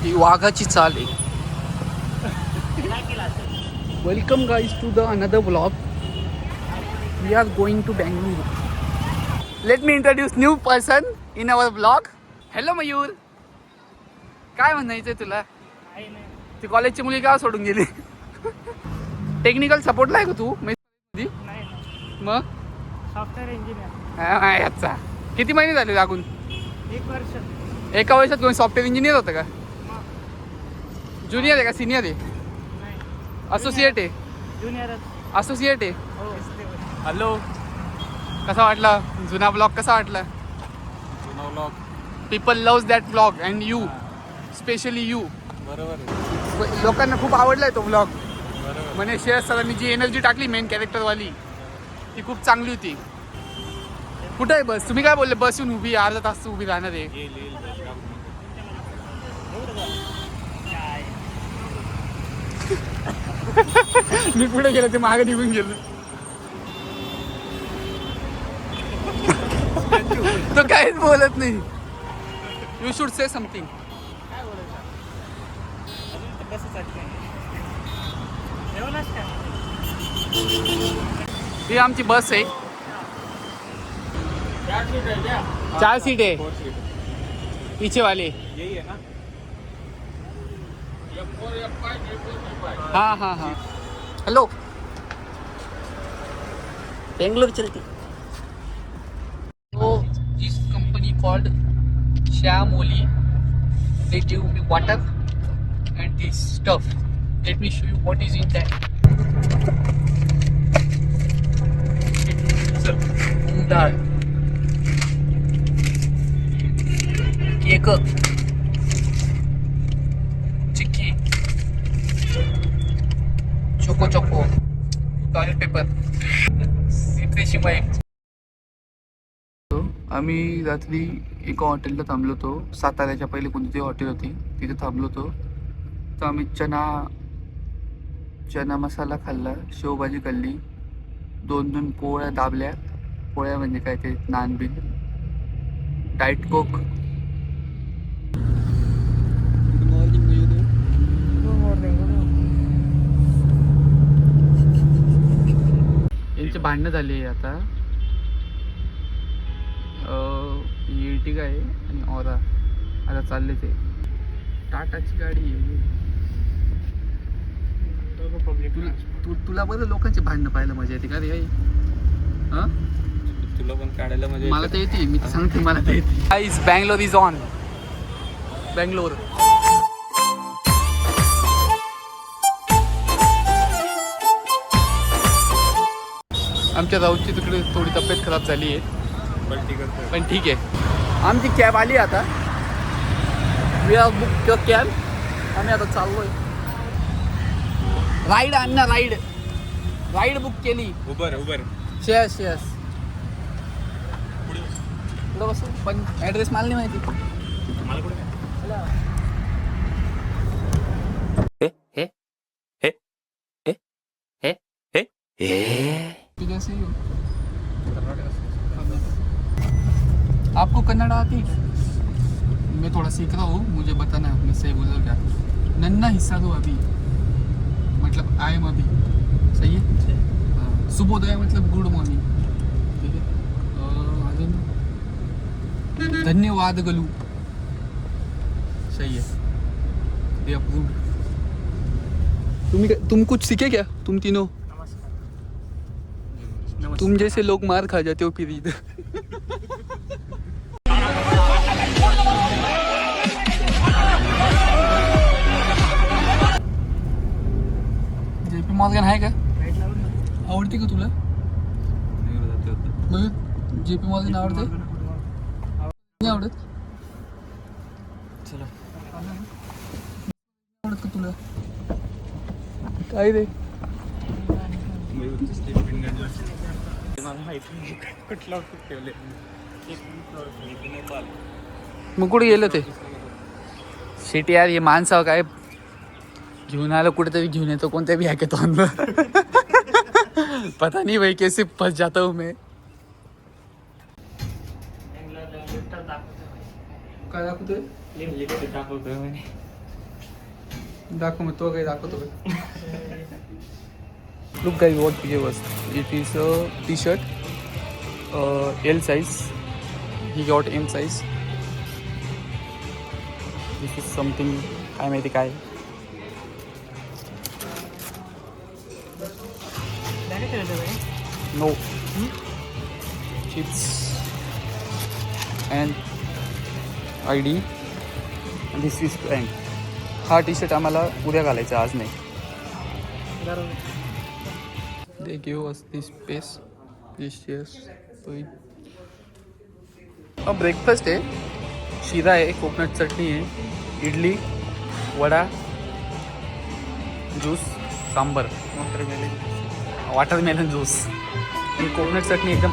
ही वाघाची चाल आहे. Welcome guys to the another vlog. We are going to Bangalore. Let me introduce new person in our blog. Hello Mayur, काय म्हणायचंय तुला? ती कॉलेजची मुली का सोडून गेली? टेक्निकल सपोर्टला आहे का तू? मग सॉफ्टवेअर इंजिनियर. याचा किती महिने झाले लागून? 1 वर्ष. एका वर्षात तुम्ही सॉफ्टवेअर इंजिनियर होतं का? ज्युनियर आहे का सिनियर आहे? असोसिएट आहे? ज्युनियरच. असोसिएट आहे. हो. हॅलो, कसा वाटला जुना ब्लॉग? कसा वाटला? जुना vlog people loves that blog and you, specially you. बरोबर लोकांना खूप आवडलाय तो ब्लॉग. बरोबर. म्हणे श्रेयस सरांनी जी एनर्जी टाकली मेन कॅरेक्टरवाली ती खूप चांगली होती. कुठं आहे बस? तुम्ही काय बोलले? बस येऊन उभी आहे, अर्धा तास उभी राहणार आहे. मी पुढे गेलो, ते मागे निघून गेलो. तो काहीच बोलत नाही. You should say something. काय बोलायचं अजून तर बसच आली नाही. जेवणाच काय? ही आमची बस आहे. 4 सीट है. पीछे वाले. यही है ना? हाँ हाँ हाँ. हेलो, बेंगलोर चलती. So this company called Shyam Oli, they give me water and this stuff. Let me show you what is in that. मूंग डाळ, केक, चिक्की, चोको चोको, टॉयलेट पेपर, सिप्रेची माईक. आम्ही रात्री एका हॉटेलला थांबलो होतो. साताऱ्याच्या पहिले कोणती हॉटेल होती तिथे थांबलो होतो. तर आम्ही चना मसाला खाल्ला, शेवभाजी खाल्ली, 2 पोळ्या दाबल्या. पोळ्या म्हणजे काय ते नान बिन, डाईट कोक. Good morning. यांचे भांडणं झाले आता. इर्टिगा आहे आणि ऑरा. आता चालले ते. टाटाची गाडी आहे. तुला बरं लोकांचे भांडणं पाहायला मजा येते का रे? हां, तुला पण काढायला म्हणजे मला तर येते. मी तर सांगते मला तर येते. Guys, Bangalore is on. Bangalore. आमच्या राऊतची तिकडे थोडी तब्येत खराब झाली आहे, पण ठीक आहे. आमची कॅब आली आता. We are book your cab. आम्ही आता चाललोय. राईड आण ना, राईड बुक केली. उबर शेअर्स पुढं बसू, पण ॲड्रेस मला नाही माहिती. कैसे हो? आपको कन्नड़ आती? मैं थोड़ा सीख रहा हूँ, मुझे बताना है मैं सही बोल क्या. नन्ना हिस्सा दो अभी, मतलब आई एम अभी. सही है. हाँ, सुबोदय मतलब गुड मॉर्निंग. ठीक है. अजून धन्यवाद गलू. सही है. दे अप्रूव्ड. तुम कुछ सीखे क्या? तुम तीनों? तुम जैसे लोग मार खा जाते हो फिर इधर. जेपी मॉर्गन आहे का? आवडते का तुला? जेपी मॉर्गन आवडते? नाही आवडत? चला. आवडत का तुला? काय रे? मग कुठे गेलं ते? शेट यार, हे माणसावर काय घेऊन आलं, कुठेतरी घेऊन येतो कोणत्या भी हॅकेथॉन. पता नहीं भाई कैसे फंस जाता हूँ मैं. काय दाखवतोय? लिफ्ट दाखवतोय म्हणे. दाखव मग तो काही दाखवतो look guys what we gave us it is a T shirt L size he got M size this is something काय माहिती काय no chips and I D this is pant हा टी शर्ट आम्हाला उद्या घालायचा आज नाही they give us this space this chairs breakfast आहे शिरा आहे कोकोनट चटणी आहे idli vada juice sambar watermelon juice आणि कोकोनट चटणी एकदम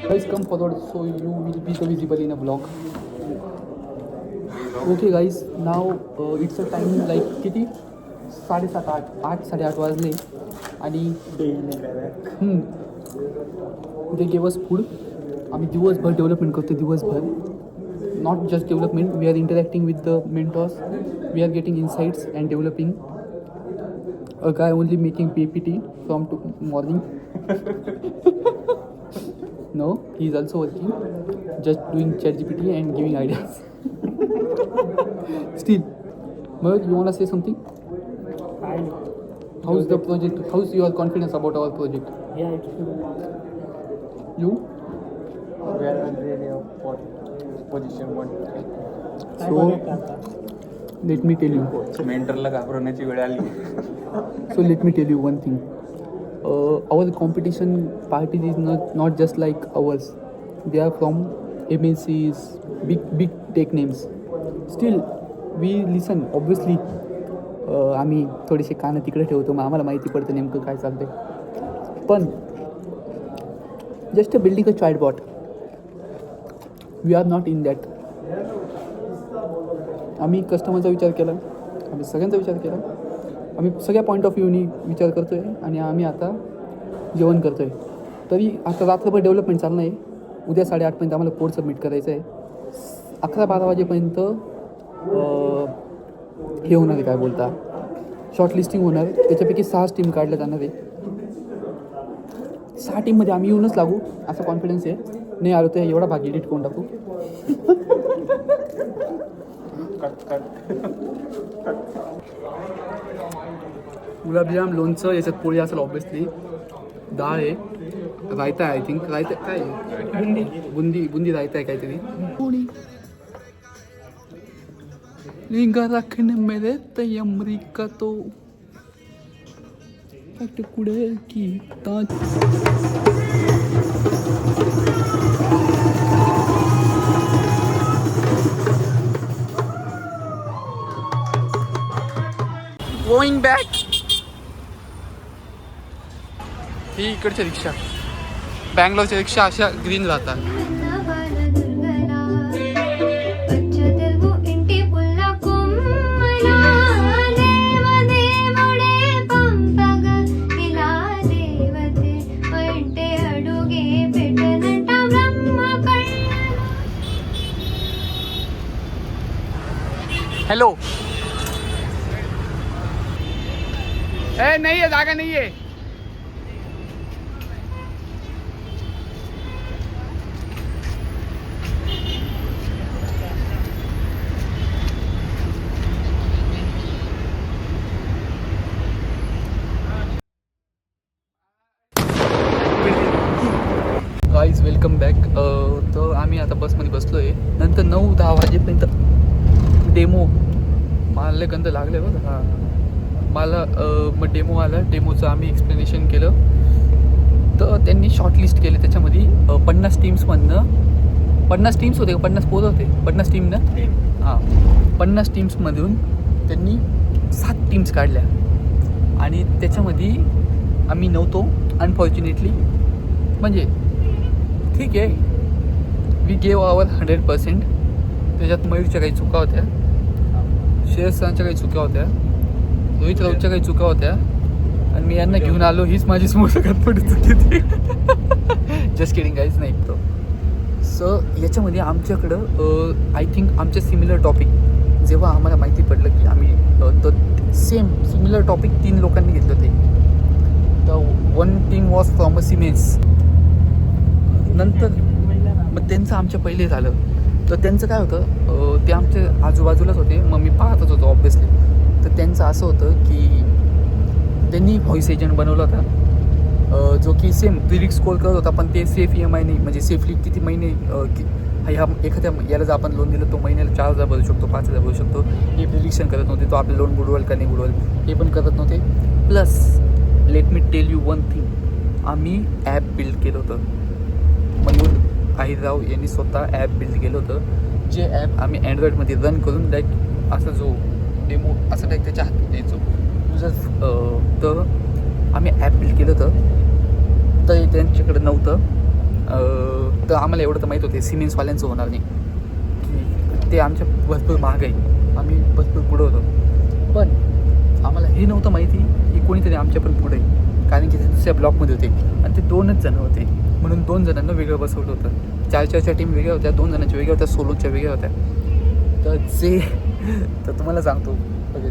Guys, come forward so you will be so visible in a vlog. Okay guys, now it's a time like किती 7:30 8:30 वाजले आणि they gave us food. आम्ही दिवसभर डेव्हलपमेंट करतो दिवसभर not just development, we are interacting with the mentors, we are getting insights and developing. A guy only making PPT from morning. No, he is also working, just doing ChatGPT and giving ideas. Still, Mayur, you want to say something? How's the project? How's your confidence about our project? Yeah, it's true. You? We are really position 1. So, let me tell you. मेंटरला घाबरवण्याची वेळ आली So let me tell you one thing. Our competition parties is not just like ours. They are from MNCs, big tech names. Still, we listen. Obviously, आम्ही थोडेसे कानं तिकडे ठेवतो मग आम्हाला माहिती पडतं नेमकं काय चालतंय पण just building a chatbot we are not in that आम्ही कस्टमरचा विचार केला आम्ही सगळ्यांचा विचार केला आम्ही सगळ्या पॉईंट ऑफ व्ह्यूनी विचार करतो आहे आणि आम्ही आता जेवण करतो आहे तरी आता रात्रभर डेव्हलपमेंट चाललं आहे उद्या 8:30पर्यंत आम्हाला कोड सबमिट करायचं आहे 11-12 वाजेपर्यंत हे होणार आहे काय बोलता शॉर्ट लिस्टिंग होणार त्याच्यापैकी 6 टीम काढल्या जाणार आहे 6 टीममध्ये आम्ही येऊनच लागू असा कॉन्फिडन्स आहे नाही आलो तर एवढा भाग एडिट करून टाकू गुलाबजाम लोणचं याच्यात पोळी असेल ऑब्विसली डाळ आहे रायता आहे आय थिंक रायता काय बुंदी रायता आहे काहीतरी पोळी लिंगा रखने मेरे तय अमरीका तो कुड़े की ताज गोइंग बॅक ही इकडच्या रिक्षा बँगलोरच्या रिक्षा अशा ग्रीन राहतात हेलो नहीं है जागा नहीं है गाईज वेलकम बॅक तर आम्ही आता बसमध्ये बसलो आहे नंतर 9-10 वाजेपर्यंत डेमो मला गंध लागले बघ हां मला मग डेमो आला डेमोचं आम्ही एक्सप्लेनेशन केलं तर त्यांनी शॉर्टलिस्ट केले त्याच्यामध्ये 50 टीम्समधनं 50 टीम्स होते 50 पोरं होते 50 टीमनं हां 50 टीम्समधून त्यांनी 7 टीम्स काढल्या आणि त्याच्यामध्ये आम्ही नव्हतो अनफॉर्च्युनेटली म्हणजे ठीक आहे वी गेव आवर 100% त्याच्यात मयूरच्या काही चुका होत्या शेअर्सांच्या काही चुका होत्या रोहित राऊतच्या काही चुका होत्या आणि मी यांना घेऊन आलो, हीच माझी समोर सगळ्यात मोठी चुकी होती. जस्ट किडिंग गाईज, नाही तो. सो याच्यामध्ये आमच्याकडं आय थिंक आमच्या सिमिलर टॉपिक जेव्हा आम्हाला माहिती पडलं की आम्ही तर सेम सिमिलर टॉपिक 3 लोकांनी घेतलं ते. तर one team was from a Siemens. नंतर मग त्यांचं आमच्या पहिले झालं. तर त्यांचं काय होतं, ते आमच्या आजूबाजूलाच होते, मग मी पाहतच होतो ऑब्वियसली. तर त्यांचं असं होतं की त्यांनी व्हॉइस एजंट बनवला होता, जो की सेम प्रिडिक्ट स्कोर करत होता, पण ते सेफ EMI नाही, म्हणजे सेफली किती महिने ह्या एखाद्या याला जर आपण लोन दिलं तो महिन्याला 4,000 भरू शकतो, 5,000 भरू शकतो, हे प्रिडिक्शन करत नव्हते. तो आपलं लोन बुडवल का नाही बुडवल हे पण करत नव्हते. Plus let me tell you one thing, आम्ही ॲप बिल्ड केलं होतं. मयूर आहिरराव यांनी स्वतः ॲप बिल्ड केलं होतं, जे ॲप आम्ही अँड्रॉइडमध्ये रन करून डायरेक्ट असा जो डेमो असं डायरेक्ट त्याच्या हातात द्यायचो युजर्स. तर आम्ही ॲप बिल्ड केलं होतं, तर त्यांच्याकडे नव्हतं. तर आम्हाला एवढं तर माहीत होते सिमेन्सवाल्यांचं होणार नाही, की ते आमच्या भरपूर महाग आहे, आम्ही भरपूर पुढं होतो. पण आम्हाला हे नव्हतं माहिती की कोणीतरी आमच्या पण पुढे आहे, कारण की ते दुसऱ्या ब्लॉकमध्ये होते आणि ते 2च जणं होते, म्हणून 2 जणांना वेगळं बसवलं होतं. 4-4च्या टीम वेगळ्या होत्या, 2 जणांच्या वेगळ्या होत्या, सोलोच्या वेगळ्या होत्या. तर तुम्हाला सांगतो ओके,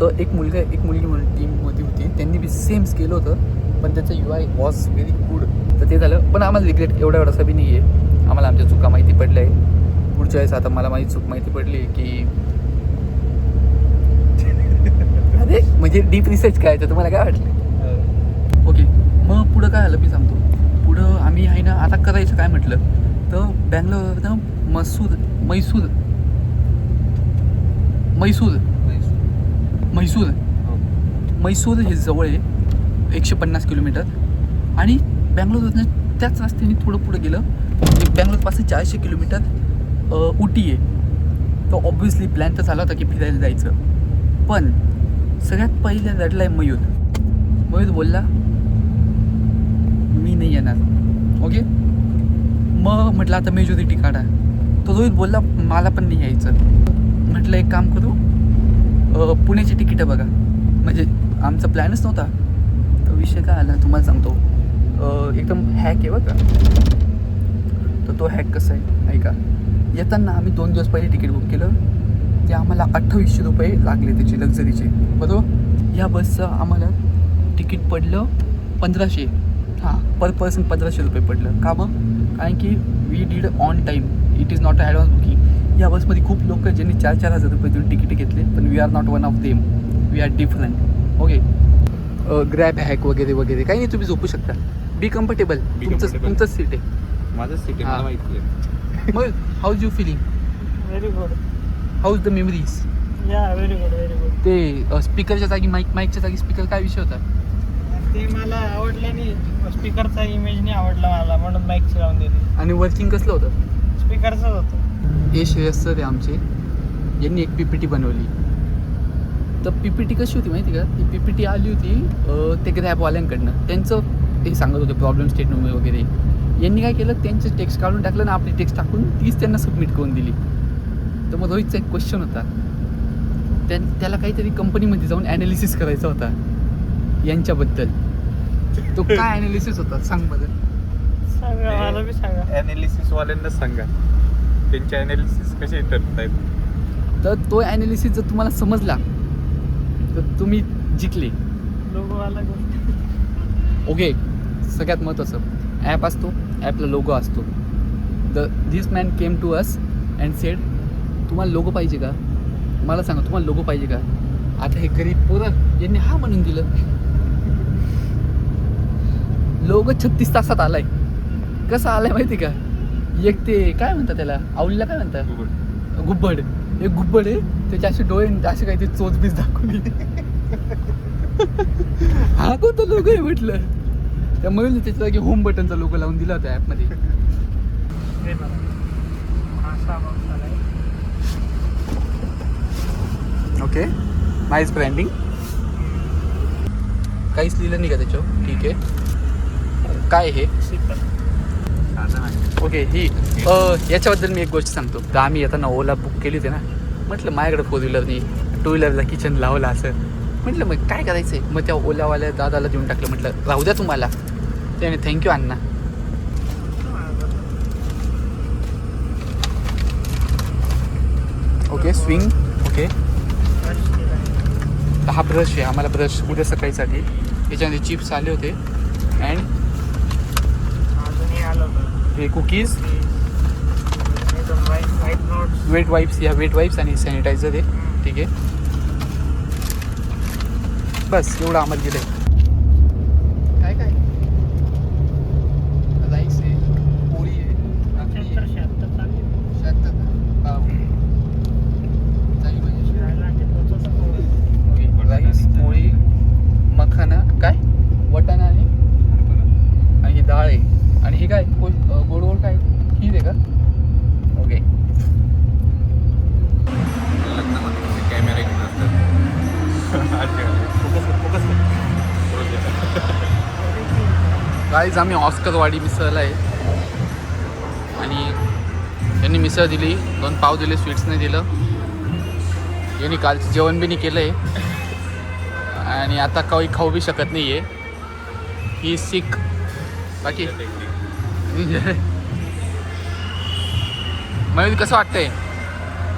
तर एक मुलगी म्हणून टीममध्ये होती, त्यांनी बी सेम केलं होतं, पण त्याचं UI वॉज व्हेरी गुड. तर ते झालं, पण आम्हाला रिग्रेट एवढासा बी नाही आहे. आम्हाला आमच्या चुका माहिती पडल्या आहे. पुढच्या वेळेस आता मला माझी चूक माहिती पडली की अरे म्हणजे डीप रिसर्च काय तर तुम्हाला काय वाटलं. ओके, मग पुढं काय झालं मी सांगतो. पुढं आम्ही आहे ना आता करायचं काय म्हटलं तर बँगलोरवरनं म्हैसूर हे जवळ आहे, 150 किलोमीटर. आणि बँगलोरवरनं त्याच रस्त्याने थोडं पुढं गेलं की बँगलोरपासून 400 किलोमीटर उटी आहे. तो ऑब्व्हियसली प्लॅन तर झाला होता की फिरायला जायचं, पण सगळ्यात पहिल्या रडला आहे मयूर बोलला मी नाही येणार. ओके, मग म्हटलं आता मेजॉरिटी काढा. तो रोहित बोलला मला पण नाही यायचं. म्हटलं एक काम करू, पुण्याची तिकीटं बघा, म्हणजे आमचा प्लॅनच नव्हता. तर विषय काय आला तुम्हाला सांगतो, एकदम हॅक आहे बघा. तर तो हॅक कसा आहे ऐका. येताना आम्ही 2 दिवस पहिले तिकीट बुक केलं, ते आम्हाला 2800 रुपये लागले त्याचे लक्झरीचे, बरोबर. ह्या बसचं आम्हाला तिकीट पडलं 1500, पर पर्सन 1500 रुपये पडलं. का मग, कारण की we did on time, it is not a advance booking. या बसमध्ये खूप लोक ज्यांनी 4,000 रुपये देऊन तिकीट घेतले, पण we are not one of them, we are different. Okay, grab hack वगैरे वगैरे काही नाही, तुम्ही झोपू शकता. बी कम्फर्टेबल, तुमचंच सीट आहे. माझं सीट आहे, मला माहिती आहे. मग how is you feeling? Very good. How is the memories? Yeah very good. ते स्पीकरच्या जागी माईकच्या जागी स्पीकर, काय विषय होता? ते मला आवडलं नाही, स्पीकरचा इमेज नाही आवडला मला, म्हणून माईकची लावून दिली. आणि वर्किंग कसलं होतं? स्पीकरचंच होतं. हे श्रेयस सर आहे आमचे, यांनी एक PPT बनवली. तर PPT कशी होती माहिती का, ती PPT आली होती ते ग्रॅबवाल्यांकडनं, त्यांचं ते सांगत होते प्रॉब्लेम स्टेटमेंट वगैरे. यांनी काय केलं, त्यांचं टेक्स्ट काढून टाकलं ना, आपली टेक्स्ट टाकून तीच त्यांना सबमिट करून दिली. तर मग रोहितचा एक क्वेश्चन होता, त्याला काहीतरी कंपनीमध्ये जाऊन ॲनालिसिस करायचा होता यांच्याबद्दल. तो काय ॲनालिसिस होता सांग बरं. सांगा, मला बी सांगा. ॲनालिसिस वाल्यांना सांगा त्यांचे ॲनालिसिस कसे करतायत. तर तो ॲनालिसिस जर तुम्हाला समजला तर तुम्ही जिंकले. लोगो वाला ओके, सगळ्यात महत्त्वाचं ॲप असतो, ॲपला लोगो असतो. This man came to us and said तुम्हाला लोगो पाहिजे का, मला सांगा तुम्हाला लोगो पाहिजे का. आता हे गरीब पोरं यांनी हा म्हणून दिलं. लोगो 36 तासात आलाय. कसा आलाय माहिती का, एक ते काय म्हणतात त्याला, आवलीला काय म्हणतात, गुब्बड. एक गुब्बड आहे, त्याचे असे डोळे असे काहीतरी चोचबीज दाखवली. हा कोणता लोगो आहे म्हटलं. त्यामुळे त्याच्या जागी होम बटनचा लोगो लावून दिला होता ॲपमध्ये. Okay, nice branding. काहीच लिहिलं नाही का त्याच्यावर, ठीक आहे. काय हे ओके, ही याच्याबद्दल मी एक गोष्ट सांगतो. तर आम्ही येताना ओला बुक केली होती ना, म्हटलं माझ्याकडे 4 व्हीलर नाही, टू व्हीलरला किचन लावलं असं. म्हटलं मग काय करायचं आहे. मग त्या ओलावाल्या दादाला देऊन टाकलं. म्हटलं राहू द्या तुम्हाला. त्याने थँक्यू अण्णा. Okay swing. ओके हा ब्रश आहे आम्हाला. ब्रश उद्या सकाळीसाठी. याच्यामध्ये चिप्स आले होते. अँड अजूनही आलं होतं हे cookies, white notes. Wet wipes. या वेट वाईप्स आणि सॅनिटायझर आहे. ठीक आहे बस एवढं आम्हाला दिलं आहे. काय काय राईस आहे, पोळी आहे, भाकरी आहे. 76 चालू आहे. 76 पाव चालू पाहिजे. शिरायला ते पोचवतं पोळी. ओके राईस, पोळी, मखाना, काय वटाणा आणि ही डाळ आहे. आणि हे काय गोड गोड काय खीर आहे का. ओके कॅमेरा घेऊन असतात. गाईज आम्ही ऑस्करवाडी मिसळला आहे. आणि यांनी मिसळ दिली, 2 पाव दिले, स्वीट्स नाही दिलं. यांनी कालचं जेवण बी नाही केलं आहे. आणि आता काही खाऊ बी शकत नाही आहे. ही सिक. बाकी मयूर कसं वाटतंय.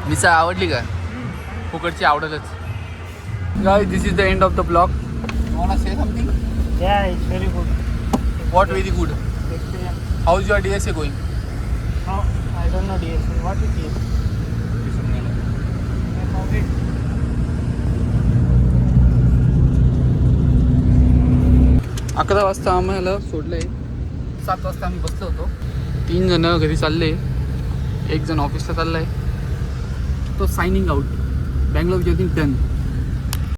मिसळ आवडली का. फुकटची आवडतच. Guys this is the end of the blog. You want to say something. Yeah, it's very good. What very good. Experience. How is your DSA going? No, I don't know DSC. What is DSC? I forget. 11 वाजता आम्हाला सोडलंय. 7 वाजता आम्ही बसलो होतो. 3 जण घरी चालले. 1 जण ऑफिसला चाललाय. तो signing out. Bangalore journey done.